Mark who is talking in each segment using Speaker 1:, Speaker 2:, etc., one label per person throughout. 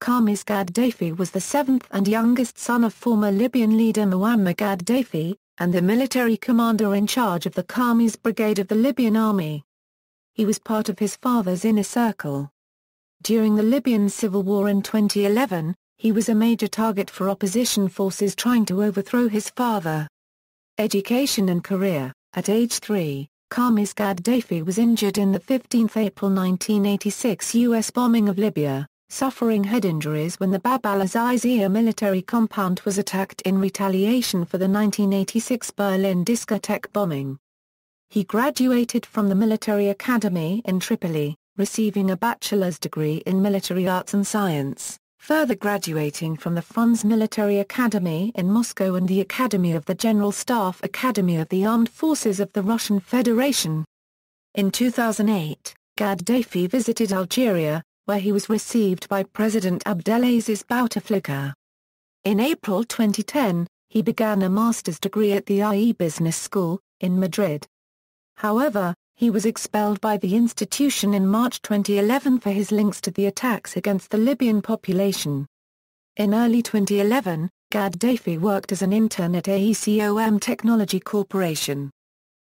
Speaker 1: Khamis Gaddafi was the seventh and youngest son of former Libyan leader Muammar Gaddafi, and the military commander in charge of the Khamis Brigade of the Libyan Army. He was part of his father's inner circle. During the Libyan Civil War in 2011, he was a major target for opposition forces trying to overthrow his father. Education and career. At age 3, Khamis Gaddafi was injured in the 15th April 1986 U.S. bombing of Libya, suffering head injuries when the Bab al-Azizia military compound was attacked in retaliation for the 1986 Berlin discotheque bombing. He graduated from the military academy in Tripoli, receiving a bachelor's degree in military arts and science, further graduating from the Frunze Military Academy in Moscow and the Academy of the General Staff Academy of the Armed Forces of the Russian Federation. In 2008, Gaddafi visited Algeria, where he was received by President Abdelaziz Bouteflika. In April 2010, he began a master's degree at the IE Business School, in Madrid. However, he was expelled by the institution in March 2011 for his links to the attacks against the Libyan population. In early 2011, Gaddafi worked as an intern at AECOM Technology Corporation.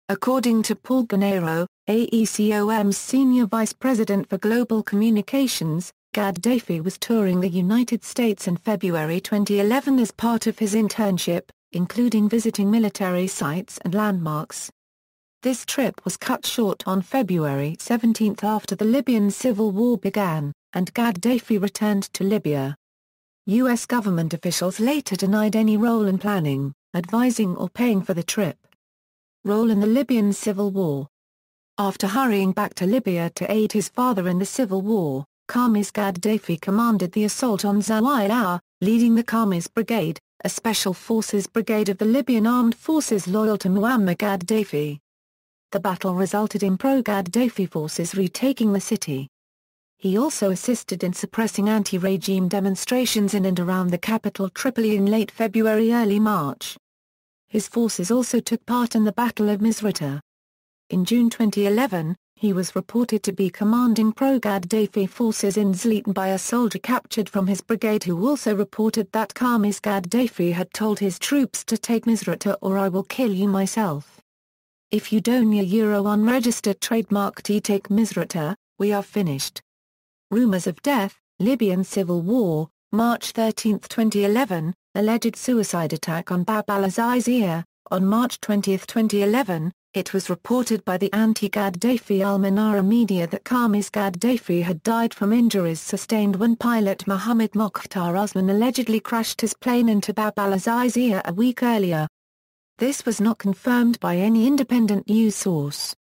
Speaker 1: According to Paul Gennaro, AECOM's senior vice president for global communications, Gaddafi was touring the United States in February 2011 as part of his internship, including visiting military sites and landmarks. This trip was cut short on February 17 after the Libyan Civil War began, and Gaddafi returned to Libya. U.S. government officials later denied any role in planning, advising or paying for the trip. Role in the Libyan Civil War. After hurrying back to Libya to aid his father in the civil war, Khamis Gaddafi commanded the assault on Zawiya, leading the Khamis Brigade, a special forces brigade of the Libyan armed forces loyal to Muammar Gaddafi. The battle resulted in pro-Gaddafi forces retaking the city. He also assisted in suppressing anti-regime demonstrations in and around the capital Tripoli in late February–early March. His forces also took part in the Battle of Misrata. In June 2011, he was reported to be commanding pro-Gaddafi forces in Zliten by a soldier captured from his brigade who also reported that Khamis Gaddafi had told his troops to take Misrata or I will kill you myself. If you don't unregistered trademark T take Misrata, we are finished. Rumors of death. Libyan Civil War, March 13, 2011, alleged suicide attack on Bab al-Azizia. On March 20, 2011, it was reported by the anti-Gaddafi Al-Manara media that Khamis Gaddafi had died from injuries sustained when pilot Mohammed Mokhtar Usman allegedly crashed his plane into Bab al-Azizia a week earlier. This was not confirmed by any independent news source.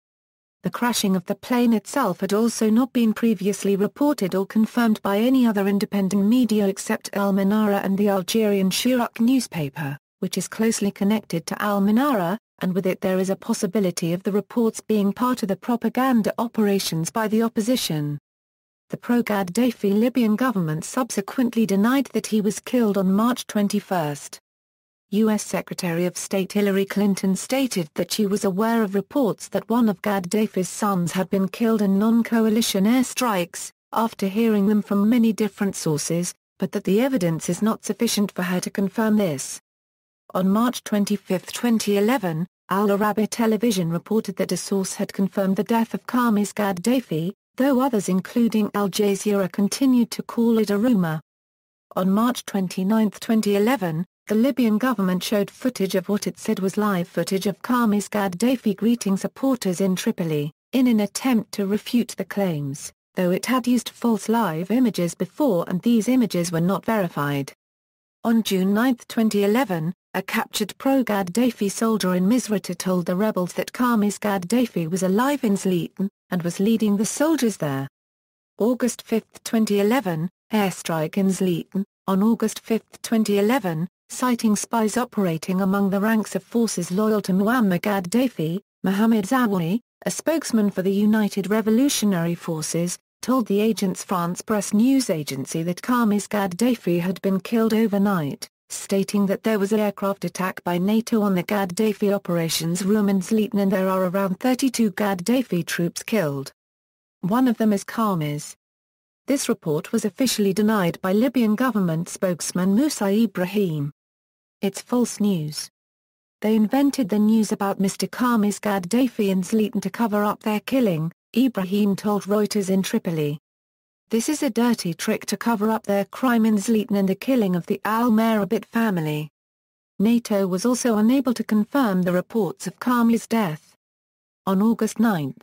Speaker 1: The crashing of the plane itself had also not been previously reported or confirmed by any other independent media except Al-Manara and the Algerian Shuruk newspaper, which is closely connected to Al-Manara, and with it there is a possibility of the reports being part of the propaganda operations by the opposition. The pro-Gaddafi Libyan government subsequently denied that he was killed on March 21. U.S. Secretary of State Hillary Clinton stated that she was aware of reports that one of Gaddafi's sons had been killed in non-coalition airstrikes, after hearing them from many different sources, but that the evidence is not sufficient for her to confirm this. On March 25, 2011, Al Arabiya television reported that a source had confirmed the death of Khamis Gaddafi, though others including Al Jazeera continued to call it a rumor. On March 29, 2011, the Libyan government showed footage of what it said was live footage of Khamis Gaddafi greeting supporters in Tripoli, in an attempt to refute the claims, though it had used false live images before and these images were not verified. On June 9, 2011, a captured pro-Gaddafi soldier in Misrata told the rebels that Khamis Gaddafi was alive in Zliten, and was leading the soldiers there. August 5, 2011, airstrike in Zliten. On August 5, 2011, citing spies operating among the ranks of forces loyal to Muammar Gaddafi, Mohammed Zawawi, a spokesman for the United Revolutionary Forces, told the Agence France Presse news agency that Khamis Gaddafi had been killed overnight, stating that there was an aircraft attack by NATO on the Gaddafi operations room in Zliten and there are around 32 Gaddafi troops killed. One of them is Khamis. This report was officially denied by Libyan government spokesman Musa Ibrahim. It's false news. They invented the news about Mr. Khamis Gaddafi and Zlatan to cover up their killing, Ibrahim told Reuters in Tripoli. This is a dirty trick to cover up their crime in Zlatan and the killing of the Al-Marabit family. NATO was also unable to confirm the reports of Khamis' death. On August 9,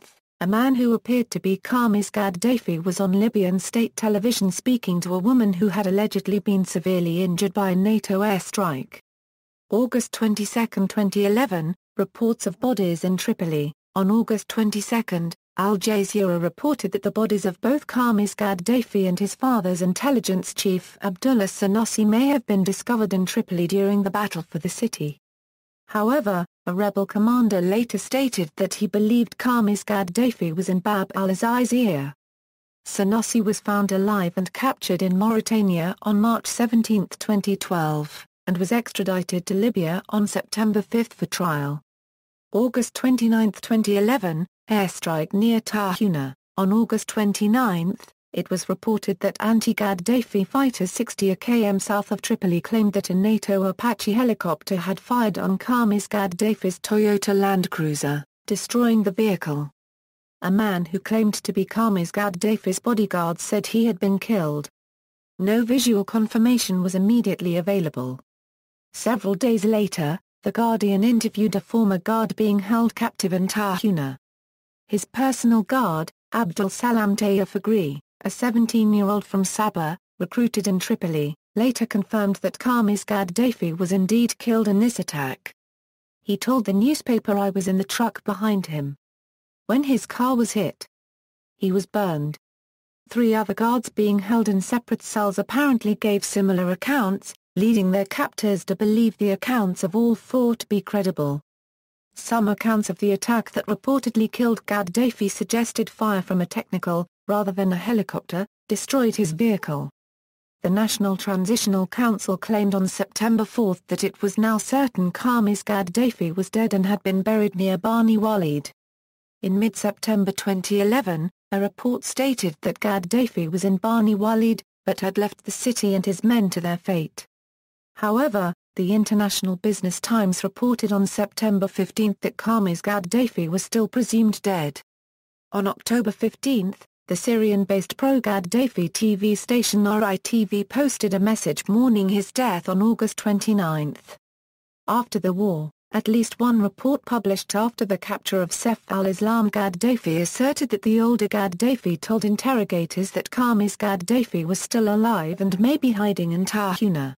Speaker 1: a man who appeared to be Khamis Gaddafi was on Libyan state television speaking to a woman who had allegedly been severely injured by a NATO airstrike. August 22, 2011, reports of bodies in Tripoli. On August 22, Al Jazeera reported that the bodies of both Khamis Gaddafi and his father's intelligence chief Abdullah Sanusi may have been discovered in Tripoli during the battle for the city. However, a rebel commander later stated that he believed Khamis Gaddafi was in Bab al-Azizia. Sanusi was found alive and captured in Mauritania on March 17, 2012, and was extradited to Libya on September 5 for trial. August 29, 2011, airstrike near Tahuna. On August 29, it was reported that anti-Gaddafi fighters 60 km south of Tripoli claimed that a NATO Apache helicopter had fired on Khamis Gaddafi's Toyota Land Cruiser, destroying the vehicle. A man who claimed to be Khamis Gaddafi's bodyguard said he had been killed. No visual confirmation was immediately available. Several days later, The Guardian interviewed a former guard being held captive in Tahuna. His personal guard, Abdul Salam Tayyaf Agri, a 17-year-old from Sabah, recruited in Tripoli, later confirmed that Khamis Gaddafi was indeed killed in this attack. He told the newspaper, "I was in the truck behind him when his car was hit. He was burned." 3 other guards being held in separate cells apparently gave similar accounts, leading their captors to believe the accounts of all 4 to be credible. Some accounts of the attack that reportedly killed Gaddafi suggested fire from a technical, rather than a helicopter, destroyed his vehicle. The National Transitional Council claimed on September 4 that it was now certain Khamis Gaddafi was dead and had been buried near Bani Walid. In mid-September 2011, a report stated that Gaddafi was in Bani Walid, but had left the city and his men to their fate. However, the International Business Times reported on September 15 that Khamis Gaddafi was still presumed dead. On October 15, the Syrian-based pro-Gaddafi TV station RITV posted a message mourning his death on August 29. After the war, at least one report published after the capture of Saif al-Islam Gaddafi asserted that the older Gaddafi told interrogators that Khamis Gaddafi was still alive and may be hiding in Tahuna.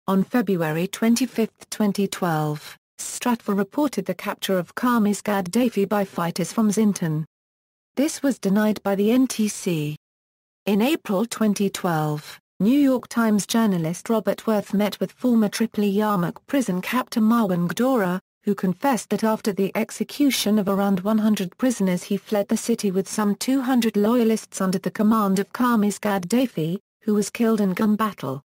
Speaker 1: On February 25, 2012, Stratfor reported the capture of Khamis Gaddafi by fighters from Zintan. This was denied by the NTC. In April 2012, New York Times journalist Robert Worth met with former Tripoli Yarmouk prison captain Marwan Gdora, who confessed that after the execution of around 100 prisoners he fled the city with some 200 loyalists under the command of Khamis Gaddafi, who was killed in gun battle.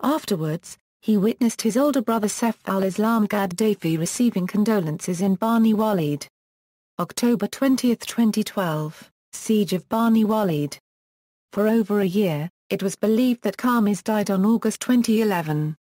Speaker 1: Afterwards, he witnessed his older brother Saif al-Islam Gaddafi receiving condolences in Bani Walid. October 20, 2012, Siege of Bani Walid. For over a year, it was believed that Khamis died on August 2011.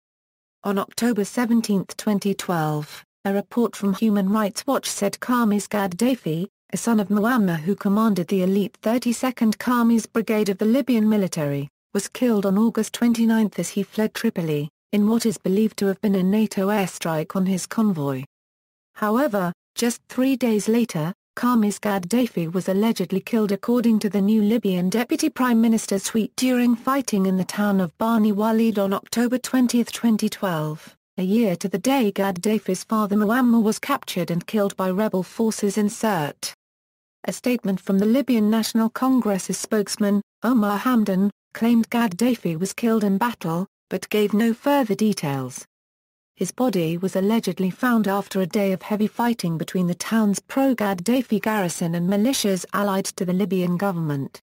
Speaker 1: On October 17, 2012, a report from Human Rights Watch said Khamis Gaddafi, a son of Muammar who commanded the elite 32nd Khamis Brigade of the Libyan military, was killed on August 29 as he fled Tripoli, in what is believed to have been a NATO airstrike on his convoy. However, just 3 days later, Khamis Gaddafi was allegedly killed according to the new Libyan Deputy Prime Minister's suite during fighting in the town of Bani Walid on October 20, 2012, a year to the day Gaddafi's father Muammar was captured and killed by rebel forces in Sirte. A statement from the Libyan National Congress's spokesman, Omar Hamdan, claimed Gaddafi was killed in battle, but gave no further details. His body was allegedly found after a day of heavy fighting between the town's pro-Gaddafi garrison and militias allied to the Libyan government.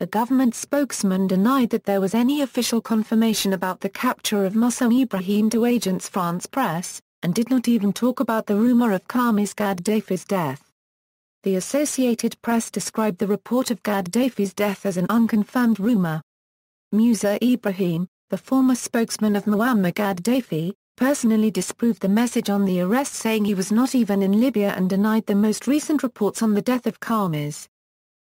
Speaker 1: The government spokesman denied that there was any official confirmation about the capture of Musa Ibrahim to Agence France Presse, and did not even talk about the rumor of Khamis Gaddafi's death. The Associated Press described the report of Gaddafi's death as an unconfirmed rumor. Musa Ibrahim, the former spokesman of Muammar Gaddafi, personally disproved the message on the arrest, saying he was not even in Libya, and denied the most recent reports on the death of Khamis.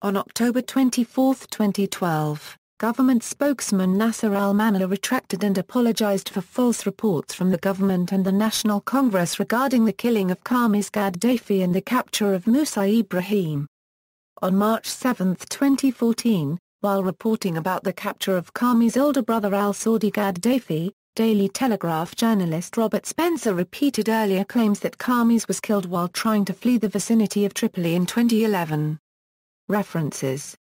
Speaker 1: On October 24, 2012, government spokesman Nasser al-Manna retracted and apologized for false reports from the government and the National Congress regarding the killing of Khamis Gaddafi and the capture of Musa Ibrahim. On March 7, 2014, while reporting about the capture of Khamis' older brother al-Saudi Gaddafi, Daily Telegraph journalist Robert Spencer repeated earlier claims that Khamis was killed while trying to flee the vicinity of Tripoli in 2011. References